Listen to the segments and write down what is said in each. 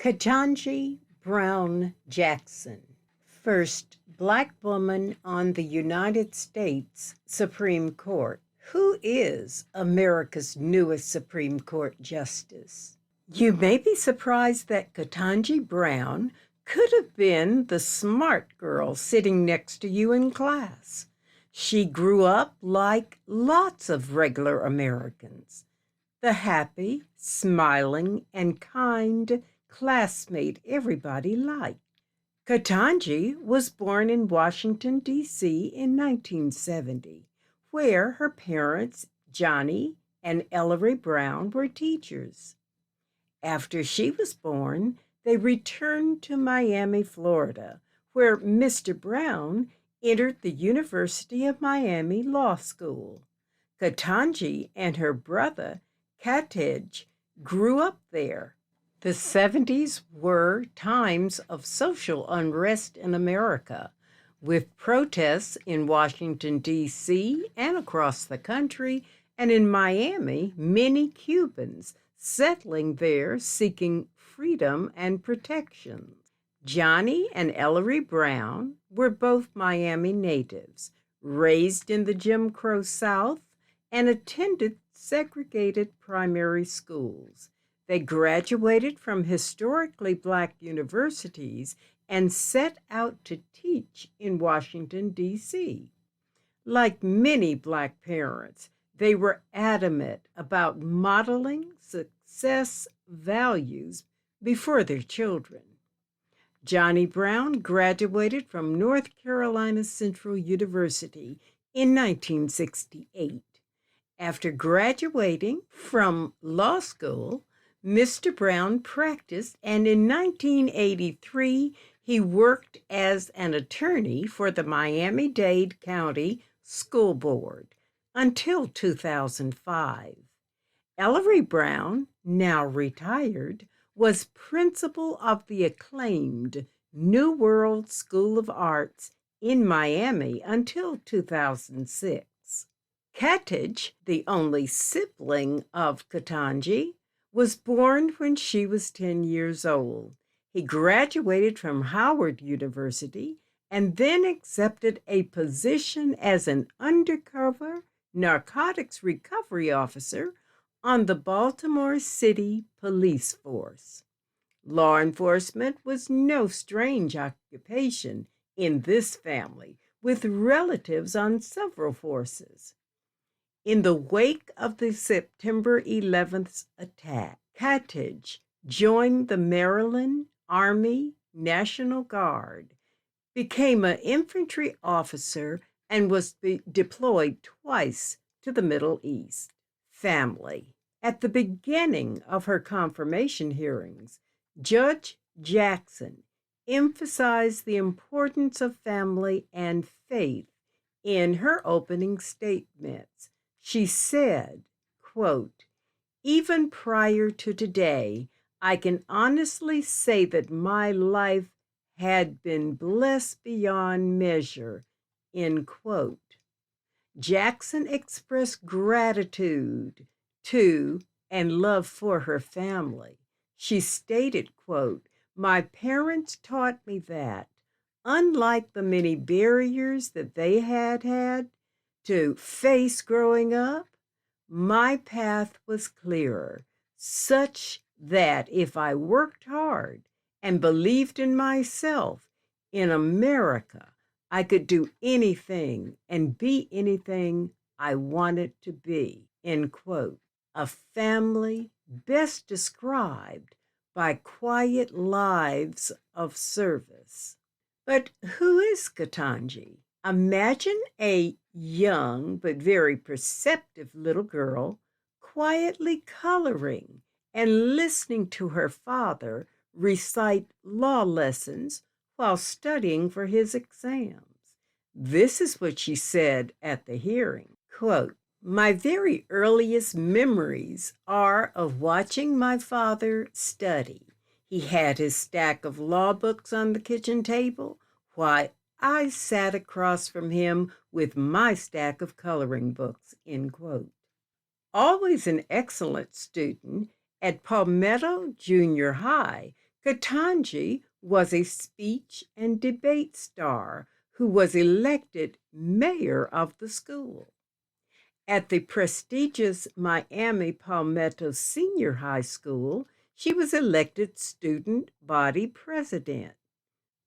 Ketanji Brown Jackson, first Black woman on the United States Supreme Court. Who is America's newest Supreme Court Justice? You may be surprised that Ketanji Brown could have been the smart girl sitting next to you in class. She grew up like lots of regular Americans, the happy, smiling, and kind classmate everybody liked. Ketanji was born in Washington, D.C. in 1970, where her parents, Johnny and Ellery Brown, were teachers. After she was born, they returned to Miami, Florida, where Mr. Brown entered the University of Miami Law School. Ketanji and her brother, Ketanji, grew up there. The 70s were times of social unrest in America, with protests in Washington, D.C. and across the country, and in Miami, many Cubans settling there seeking freedom and protection. Johnny and Ellery Brown were both Miami natives, raised in the Jim Crow South, and attended segregated primary schools. They graduated from historically Black universities and set out to teach in Washington, D.C. Like many Black parents, they were adamant about modeling success values before their children. Johnny Brown graduated from North Carolina Central University in 1968. After graduating from law school, Mr. Brown practiced, and in 1983, he worked as an attorney for the Miami-Dade County School Board until 2005. Ellery Brown, now retired, was principal of the acclaimed New World School of Arts in Miami until 2006. Ketanji, the only sibling of Ketanji, was born when she was 10 years old. He graduated from Howard University and then accepted a position as an undercover narcotics recovery officer on the Baltimore City Police Force. Law enforcement was no strange occupation in this family, with relatives on several forces. In the wake of the September 11th attack, Ketanji joined the Maryland Army National Guard, became an infantry officer, and was deployed twice to the Middle East. Family. At the beginning of her confirmation hearings, Judge Jackson emphasized the importance of family and faith in her opening statements. She said, quote, "Even prior to today, I can honestly say that my life had been blessed beyond measure," end quote. Jackson expressed gratitude to and love for her family. She stated, quote, "My parents taught me that, unlike the many barriers that they had to face growing up, my path was clearer, such that if I worked hard and believed in myself, in America, I could do anything and be anything I wanted to be," end quote. A family best described by quiet lives of service. But who is Ketanji? Imagine a young but very perceptive little girl quietly coloring and listening to her father recite law lessons while studying for his exams. This is what she said at the hearing, quote, "My very earliest memories are of watching my father study. He had his stack of law books on the kitchen table while I sat across from him with my stack of coloring books," end quote. Always an excellent student, at Palmetto Junior High, Ketanji was a speech and debate star who was elected mayor of the school. At the prestigious Miami Palmetto Senior High School, she was elected student body president,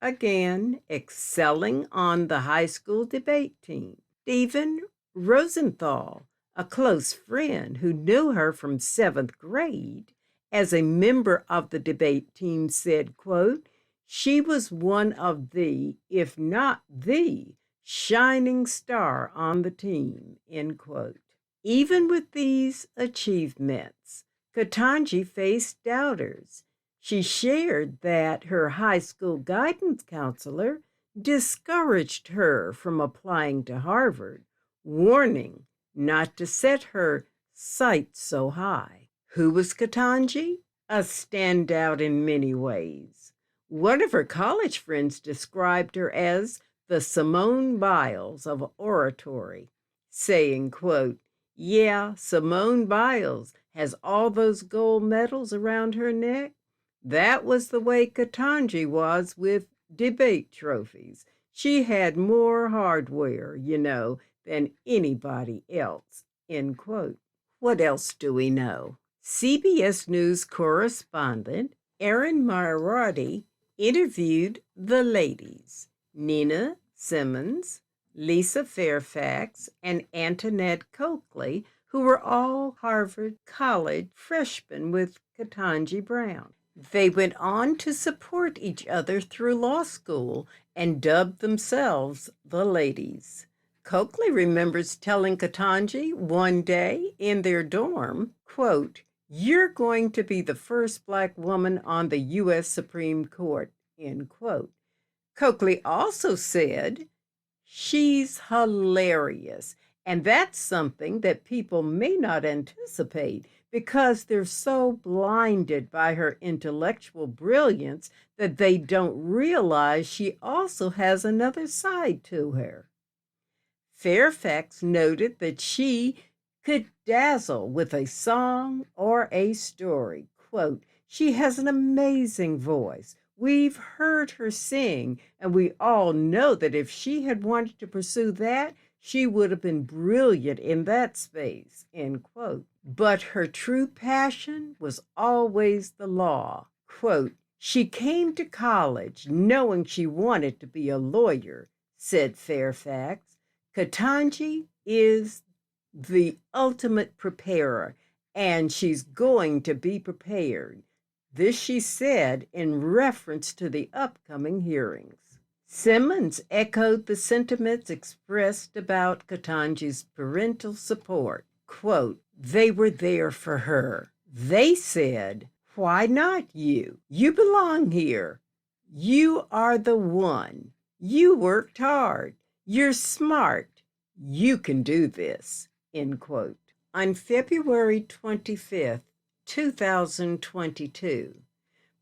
again excelling on the high school debate team. Stephen Rosenthal, a close friend who knew her from seventh grade as a member of the debate team, said, quote, "She was one of the, if not the, shining star on the team," end quote. Even with these achievements, Ketanji faced doubters. She shared that her high school guidance counselor discouraged her from applying to Harvard, warning not to set her sights so high. Who was Ketanji? A standout in many ways. One of her college friends described her as the Simone Biles of oratory, saying, quote, "Yeah, Simone Biles has all those gold medals around her neck. That was the way Ketanji was with debate trophies. She had more hardware, than anybody else," end quote. What else do we know? CBS News correspondent Erin Marotti interviewed the ladies, Nina Simmons, Lisa Fairfax, and Antoinette Coakley, who were all Harvard College freshmen with Ketanji Brown. They went on to support each other through law school and dubbed themselves the ladies. Coakley remembers telling Ketanji one day in their dorm, quote, "You're going to be the first Black woman on the U.S. Supreme Court," end quote. Coakley also said, "She's hilarious." And that's something that people may not anticipate because they're so blinded by her intellectual brilliance that they don't realize she also has another side to her. Fairfax noted that she could dazzle with a song or a story. Quote, "She has an amazing voice. We've heard her sing, and we all know that if she had wanted to pursue that, she would have been brilliant in that space," end quote. But her true passion was always the law. Quote, "She came to college knowing she wanted to be a lawyer," said Fairfax. "Ketanji is the ultimate preparer, and she's going to be prepared." This she said in reference to the upcoming hearings. Simmons echoed the sentiments expressed about Ketanji's parental support. Quote, "They were there for her. They said, 'Why not you? You belong here. You are the one. You worked hard. You're smart. You can do this," end quote. On February 25th, 2022,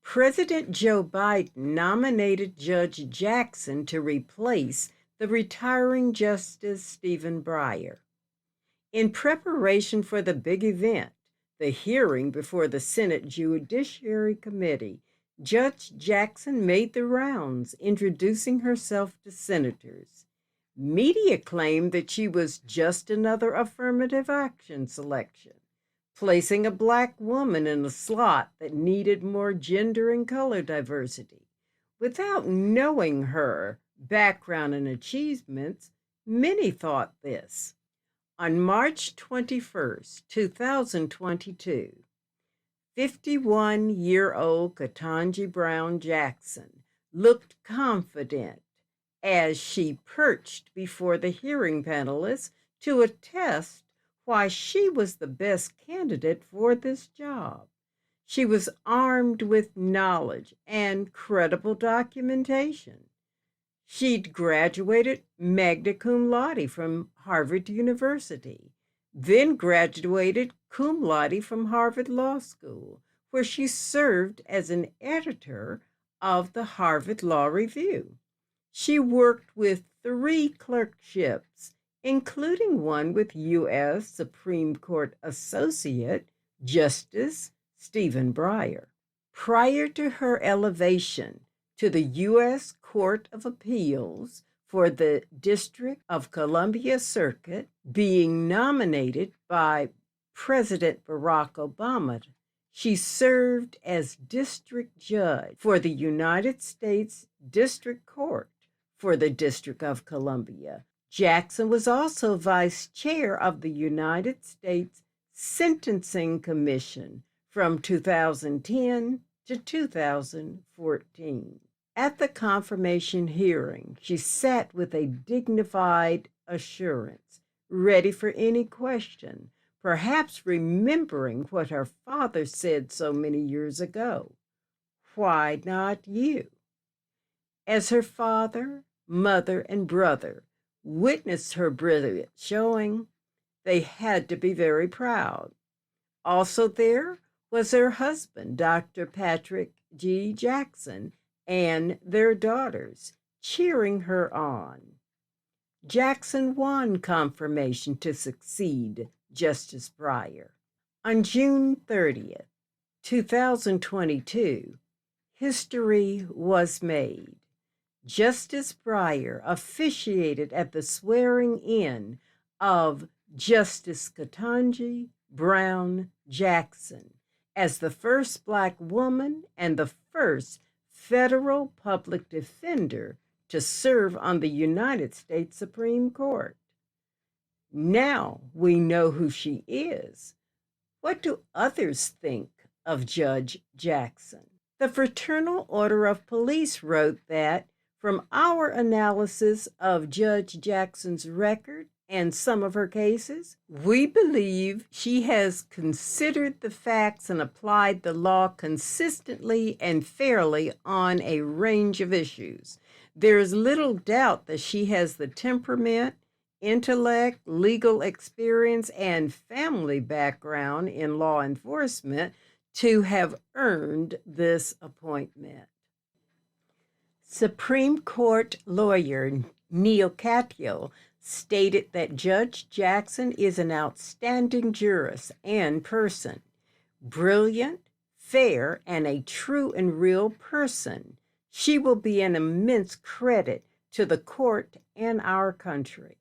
President Joe Biden nominated Judge Jackson to replace the retiring Justice Stephen Breyer. In preparation for the big event, the hearing before the Senate Judiciary Committee, Judge Jackson made the rounds, introducing herself to senators. Media claimed that she was just another affirmative action selection, placing a Black woman in a slot that needed more gender and color diversity. Without knowing her background and achievements, many thought this. On March 21st, 2022, 51-year-old Ketanji Brown Jackson looked confident as she perched before the hearing panelists to attest why she was the best candidate for this job. She was armed with knowledge and credible documentation. She'd graduated magna cum laude from Harvard University, then graduated cum laude from Harvard Law School, where she served as an editor of the Harvard Law Review. She worked with 3 clerkships, including one with U.S. Supreme Court Associate Justice Stephen Breyer. Prior to her elevation to the U.S. Court of Appeals for the District of Columbia Circuit, being nominated by President Barack Obama, she served as district judge for the United States District Court for the District of Columbia. Jackson was also vice chair of the United States Sentencing Commission from 2010 to 2014. At the confirmation hearing, she sat with a dignified assurance, ready for any question, perhaps remembering what her father said so many years ago. Why not you? As her father, mother, and brother witnessed her brilliant showing, they had to be very proud. Also there was her husband, Dr. Patrick G. Jackson, and their daughters, cheering her on. Jackson won confirmation to succeed Justice Breyer. On June 30th, 2022, history was made. Justice Breyer officiated at the swearing-in of Justice Ketanji Brown Jackson as the first Black woman and the first federal public defender to serve on the United States Supreme Court. Now we know who she is. What do others think of Judge Jackson? The Fraternal Order of Police wrote that, from our analysis of Judge Jackson's record and some of her cases, we believe she has considered the facts and applied the law consistently and fairly on a range of issues. There is little doubt that she has the temperament, intellect, legal experience, and family background in law enforcement to have earned this appointment. Supreme Court lawyer Neil Katyal stated that Judge Jackson is an outstanding jurist and person, brilliant, fair, and a true and real person. She will be an immense credit to the court and our country.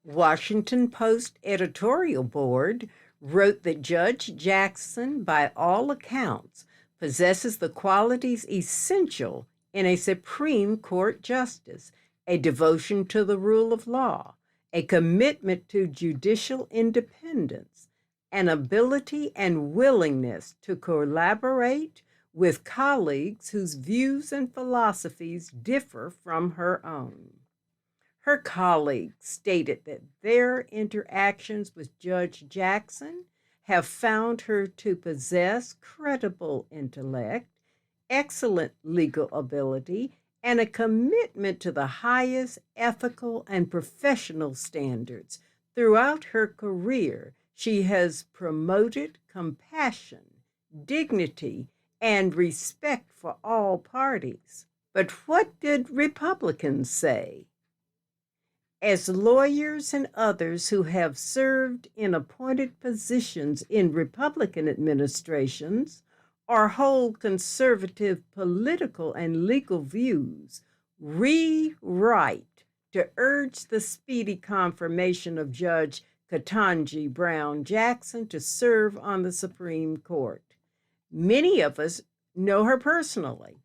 Washington Post editorial board wrote that Judge Jackson, by all accounts, possesses the qualities essential in a Supreme Court justice: a devotion to the rule of law, a commitment to judicial independence, an ability and willingness to collaborate with colleagues whose views and philosophies differ from her own. Her colleagues stated that their interactions with Judge Jackson have found her to possess credible intellect, excellent legal ability, and a commitment to the highest ethical and professional standards. Throughout her career, she has promoted compassion, dignity, and respect for all parties. But what did Republicans say? As lawyers and others who have served in appointed positions in Republican administrations or hold conservative political and legal views, rewrite to urge the speedy confirmation of Judge Ketanji Brown Jackson to serve on the Supreme Court. Many of us know her personally,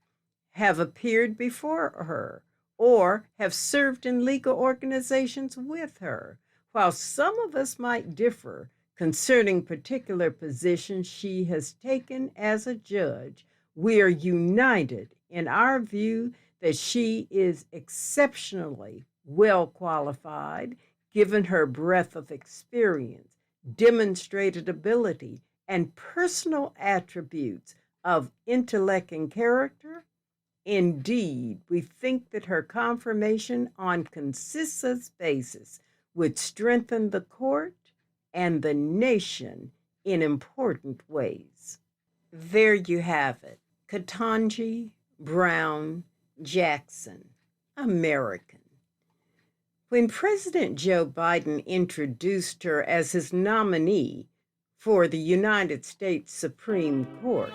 have appeared before her, or have served in legal organizations with her. While some of us might differ concerning particular positions she has taken as a judge, we are united in our view that she is exceptionally well qualified, given her breadth of experience, demonstrated ability, and personal attributes of intellect and character. Indeed, we think that her confirmation on consistent basis would strengthen the court and the nation in important ways. There you have it, Ketanji Brown Jackson, American. When President Joe Biden introduced her as his nominee for the United States Supreme Court,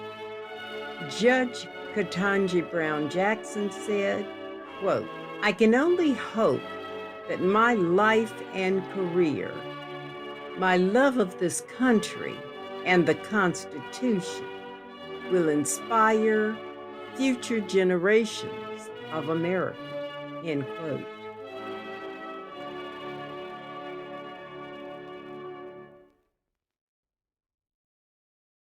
Judge Ketanji Brown Jackson said, quote, "I can only hope that my life and career, my love of this country and the Constitution will inspire future generations of America," end quote.